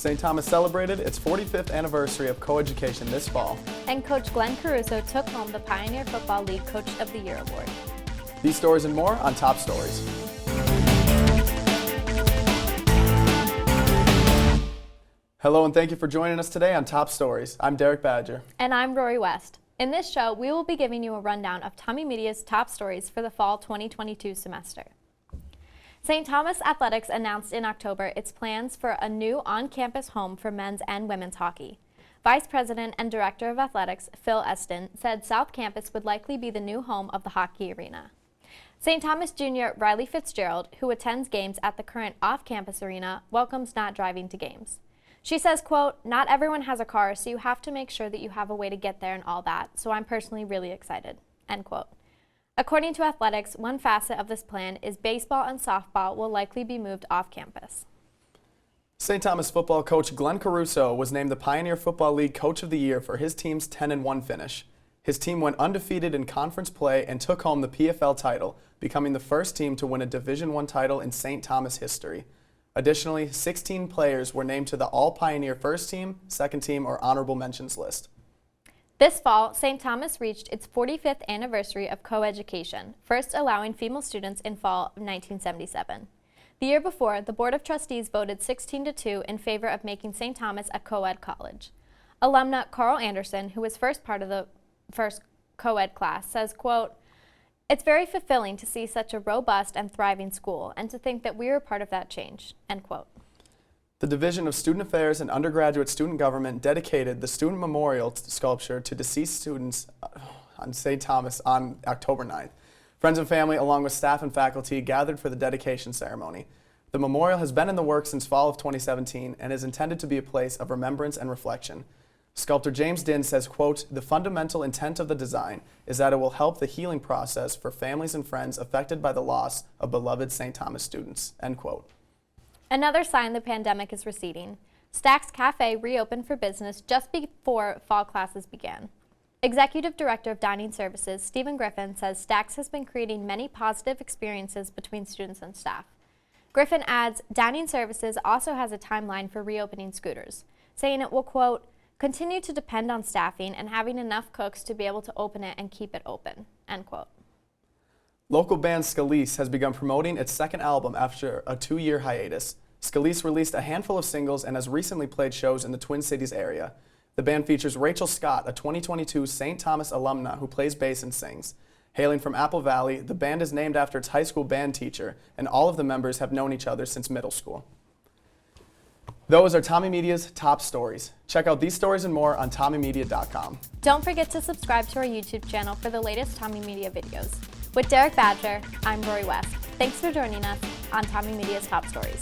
St. Thomas celebrated its 45th anniversary of coeducation this fall. And Coach Glenn Caruso took home the Pioneer Football League Coach of the Year award. These stories and more on Top Stories. Hello and thank you for joining us today on Top Stories. I'm Derek Badger. And I'm Rori West. In this show, we will be giving you a rundown of TommieMedia's top stories for the fall 2022 semester. St. Thomas Athletics announced in October its plans for a new on-campus home for men's and women's hockey. Vice President and Director of Athletics, Phil Eston, said South Campus would likely be the new home of the hockey arena. St. Thomas Junior Riley Fitzgerald, who attends games at the current off-campus arena, welcomes not driving to games. She says, quote, "Not everyone has a car, so you have to make sure that you have a way to get there and all that, so I'm personally really excited," end quote. According to Athletics, one facet of this plan is baseball and softball will likely be moved off campus. St. Thomas football coach Glenn Caruso was named the Pioneer Football League Coach of the Year for his team's 10-1 finish. His team went undefeated in conference play and took home the PFL title, becoming the first team to win a Division I title in St. Thomas history. Additionally, 16 players were named to the All-Pioneer First Team, Second Team, or Honorable Mentions list. This fall, St. Thomas reached its 45th anniversary of coeducation, first allowing female students in fall of 1977. The year before, the Board of Trustees voted 16-2 in favor of making St. Thomas a co-ed college. Alumna Carl Anderson, who was first part of the first co-ed class, says, quote, "It's very fulfilling to see such a robust and thriving school and to think that we were part of that change," end quote. The Division of Student Affairs and Undergraduate Student Government dedicated the Student Memorial Sculpture to deceased students on St. Thomas on October 9th. Friends and family, along with staff and faculty, gathered for the dedication ceremony. The memorial has been in the works since fall of 2017 and is intended to be a place of remembrance and reflection. Sculptor James Dinn says, quote, "The fundamental intent of the design is that it will help the healing process for families and friends affected by the loss of beloved St. Thomas students," end quote. Another sign the pandemic is receding. Stack's Cafe reopened for business just before fall classes began. Executive Director of Dining Services, Stephen Griffin, says Stack's has been creating many positive experiences between students and staff. Griffin adds, Dining Services also has a timeline for reopening Scooters, saying it will, quote, "continue to depend on staffing and having enough cooks to be able to open it and keep it open," end quote. Local band Scalise has begun promoting its second album after a 2-year hiatus. Scalise released a handful of singles and has recently played shows in the Twin Cities area. The band features Rachel Scott, a 2022 St. Thomas alumna who plays bass and sings. Hailing from Apple Valley, the band is named after its high school band teacher, and all of the members have known each other since middle school. Those are TommieMedia's top stories. Check out these stories and more on TommieMedia.com. Don't forget to subscribe to our YouTube channel for the latest TommieMedia videos. With Derek Badger, I'm Rori West. Thanks for joining us on TommieMedia's Top Stories.